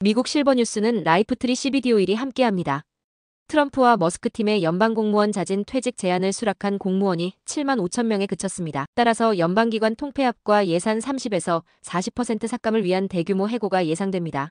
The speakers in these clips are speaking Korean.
미국 실버뉴스는 라이프트리 CBD 오일이 함께합니다. 트럼프와 머스크 팀의 연방공무원 자진 퇴직 제안을 수락한 공무원이 7만 5천 명에 그쳤습니다. 따라서 연방기관 통폐합과 예산 30에서 40% 삭감을 위한 대규모 해고가 예상됩니다.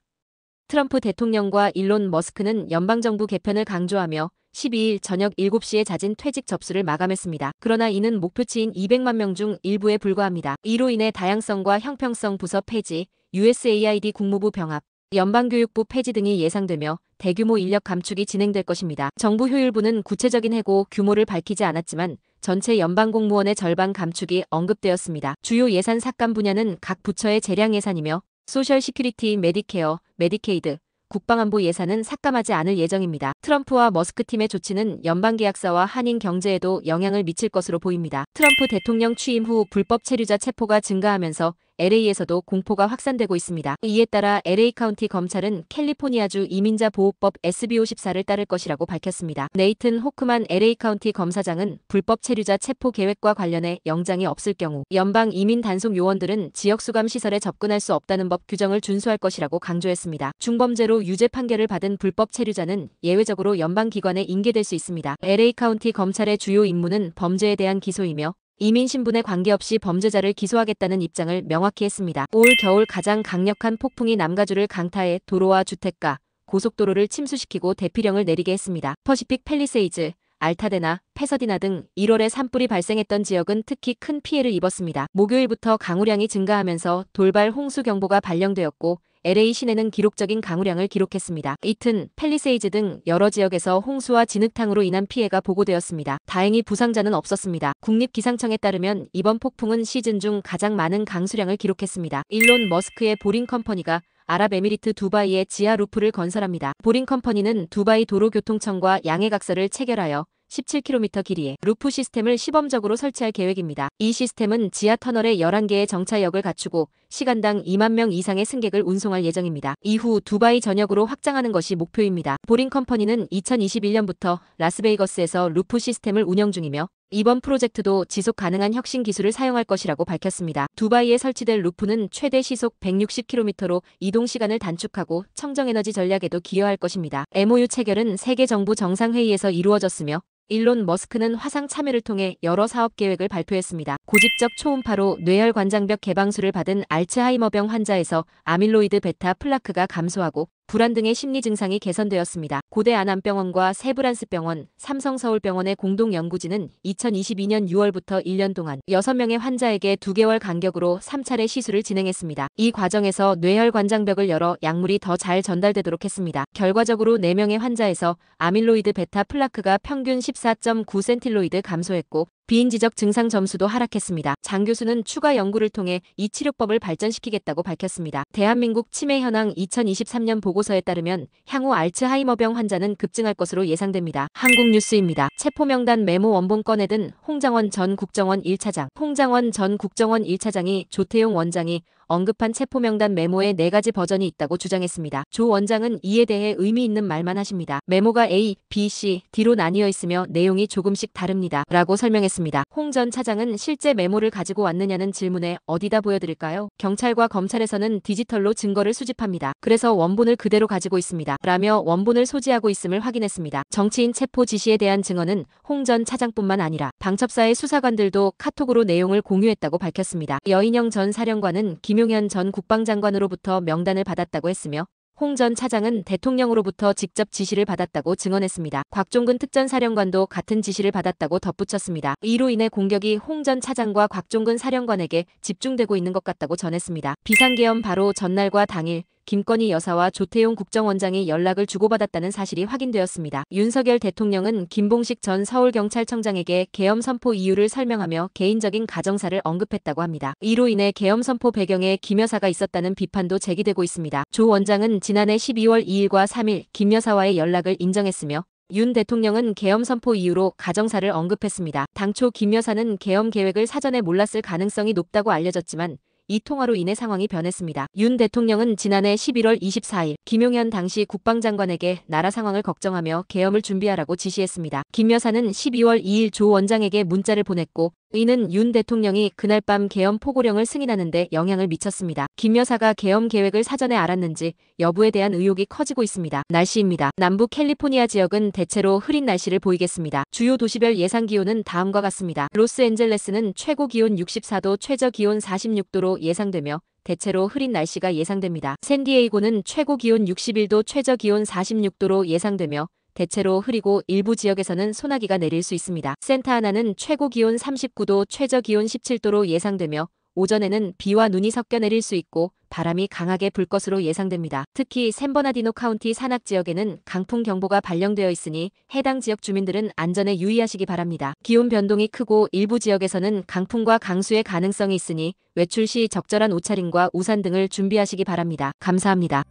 트럼프 대통령과 일론 머스크는 연방정부 개편을 강조하며 12일 저녁 7시에 자진 퇴직 접수를 마감했습니다. 그러나 이는 목표치인 200만 명 중 일부에 불과합니다. 이로 인해 다양성과 형평성 부서 폐지, USAID 국무부 병합, 연방교육부 폐지 등이 예상되며 대규모 인력 감축이 진행될 것입니다. 정부 효율부는 구체적인 해고 규모를 밝히지 않았지만 전체 연방공무원의 절반 감축이 언급되었습니다. 주요 예산 삭감 분야는 각 부처의 재량 예산이며 소셜 시큐리티, 메디케어, 메디케이드, 국방안보 예산은 삭감하지 않을 예정입니다. 트럼프와 머스크 팀의 조치는 연방계약사와 한인 경제에도 영향을 미칠 것으로 보입니다. 트럼프 대통령 취임 후 불법 체류자 체포가 증가하면서 LA에서도 공포가 확산되고 있습니다. 이에 따라 LA 카운티 검찰은 캘리포니아주 이민자 보호법 SB54를 따를 것이라고 밝혔습니다. 네이튼 호크만 LA 카운티 검사장은 불법 체류자 체포 계획과 관련해 영장이 없을 경우 연방 이민 단속 요원들은 지역 수감 시설에 접근할 수 없다는 법 규정을 준수할 것이라고 강조했습니다. 중범죄로 유죄 판결을 받은 불법 체류자는 예외적으로 연방 기관에 인계될 수 있습니다. LA 카운티 검찰의 주요 임무는 범죄에 대한 기소이며 이민 신분에 관계없이 범죄자를 기소하겠다는 입장을 명확히 했습니다. 올 겨울 가장 강력한 폭풍이 남가주를 강타해 도로와 주택가, 고속도로를 침수시키고 대피령을 내리게 했습니다. 퍼시픽 팰리세이즈, 알타데나, 패서디나 등 1월에 산불이 발생했던 지역은 특히 큰 피해를 입었습니다. 목요일부터 강우량이 증가하면서 돌발 홍수 경보가 발령되었고 LA 시내는 기록적인 강우량을 기록했습니다. 이튼, 팰리세이즈 등 여러 지역에서 홍수와 진흙탕으로 인한 피해가 보고되었습니다. 다행히 부상자는 없었습니다. 국립기상청에 따르면 이번 폭풍은 시즌 중 가장 많은 강수량을 기록했습니다. 일론 머스크의 보링 컴퍼니가 아랍에미리트 두바이에 지하 루프를 건설합니다. 보링 컴퍼니는 두바이 도로교통청과 양해각서를 체결하여 17km 길이의 루프 시스템을 시범적으로 설치할 계획입니다. 이 시스템은 지하 터널에 11개의 정차역을 갖추고 시간당 2만 명 이상의 승객을 운송할 예정입니다. 이후 두바이 전역으로 확장하는 것이 목표입니다. 보링 컴퍼니는 2021년부터 라스베이거스에서 루프 시스템을 운영 중이며 이번 프로젝트도 지속 가능한 혁신 기술을 사용할 것이라고 밝혔습니다. 두바이에 설치될 루프는 최대 시속 160km로 이동 시간을 단축하고 청정에너지 전략에도 기여할 것입니다. MOU 체결은 세계 정부 정상회의에서 이루어졌으며 일론 머스크는 화상 참여를 통해 여러 사업 계획을 발표했습니다. 고집적 초음파로 뇌혈관장벽 개방술을 받은 알츠하이머병 환자에서 아밀로이드 베타 플라크가 감소하고 불안 등의 심리 증상이 개선되었습니다. 고대 안암병원과 세브란스병원, 삼성서울병원의 공동 연구진은 2022년 6월부터 1년 동안 6명의 환자에게 2개월 간격으로 3차례 시술을 진행했습니다. 이 과정에서 뇌혈관장벽을 열어 약물이 더 잘 전달되도록 했습니다. 결과적으로 4명의 환자에서 아밀로이드 베타 플라크가 평균 14.9센틸로이드 감소했고 비인지적 증상 점수도 하락했습니다. 장 교수는 추가 연구를 통해 이 치료법을 발전시키겠다고 밝혔습니다. 대한민국 치매 현황 2023년 보고서에 따르면 향후 알츠하이머병 환자는 급증할 것으로 예상됩니다. 한국뉴스입니다. 체포명단 메모 원본 꺼내든 홍장원 전 국정원 1차장. 홍장원 전 국정원 1차장이 조태용 원장이 언급한 체포명단 메모에 4가지 버전이 있다고 주장했습니다. 조 원장은 이에 대해 의미 있는 말만 하십니다. 메모가 A, B, C, D로 나뉘어 있으며 내용이 조금씩 다릅니다. 라고 설명했습니다. 홍 전 차장은 실제 메모를 가지고 왔느냐는 질문에 어디다 보여드릴까요? 경찰과 검찰에서는 디지털로 증거를 수집합니다. 그래서 원본을 그대로 가지고 있습니다. 라며 원본을 소지하고 있음을 확인했습니다. 정치인 체포 지시에 대한 증언은 홍 전 차장뿐만 아니라 방첩사의 수사관들도 카톡으로 내용을 공유했다고 밝혔습니다. 여인영 전 사령관은 김용현 전 국방장관으로부터 명단을 받았다고 했으며 홍 전 차장은 대통령으로부터 직접 지시를 받았다고 증언했습니다. 곽종근 특전사령관도 같은 지시를 받았다고 덧붙였습니다. 이로 인해 공격이 홍 전 차장과 곽종근 사령관에게 집중되고 있는 것 같다고 전했습니다. 비상계엄 바로 전날과 당일 김건희 여사와 조태용 국정원장이 연락을 주고받았다는 사실이 확인되었습니다. 윤석열 대통령은 김봉식 전 서울경찰청장에게 계엄 선포 이유를 설명하며 개인적인 가정사를 언급했다고 합니다. 이로 인해 계엄 선포 배경에 김 여사가 있었다는 비판도 제기되고 있습니다. 조 원장은 지난해 12월 2일과 3일 김 여사와의 연락을 인정했으며 윤 대통령은 계엄 선포 이유로 가정사를 언급했습니다. 당초 김 여사는 계엄 계획을 사전에 몰랐을 가능성이 높다고 알려졌지만 이 통화로 인해 상황이 변했습니다. 윤 대통령은 지난해 11월 24일 김용현 당시 국방장관에게 나라 상황을 걱정하며 계엄을 준비하라고 지시했습니다. 김 여사는 12월 2일 조 원장에게 문자를 보냈고 이는 윤 대통령이 그날 밤 계엄 포고령을 승인하는데 영향을 미쳤습니다. 김 여사가 계엄 계획을 사전에 알았는지 여부에 대한 의혹이 커지고 있습니다. 날씨입니다. 남부 캘리포니아 지역은 대체로 흐린 날씨를 보이겠습니다. 주요 도시별 예상 기온은 다음과 같습니다. 로스앤젤레스는 최고 기온 64도, 최저 기온 46도로 예상되며 대체로 흐린 날씨가 예상됩니다. 샌디에이고는 최고 기온 61도, 최저 기온 46도로 예상되며 대체로 흐리고 일부 지역에서는 소나기가 내릴 수 있습니다. 산타아나는 최고 기온 39도, 최저 기온 17도로 예상되며 오전에는 비와 눈이 섞여 내릴 수 있고 바람이 강하게 불 것으로 예상됩니다. 특히 샌버나디노 카운티 산악 지역에는 강풍 경보가 발령되어 있으니 해당 지역 주민들은 안전에 유의하시기 바랍니다. 기온 변동이 크고 일부 지역에서는 강풍과 강수의 가능성이 있으니 외출 시 적절한 옷차림과 우산 등을 준비하시기 바랍니다. 감사합니다.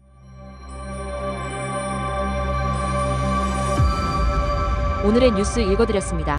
오늘의 뉴스 읽어드렸습니다.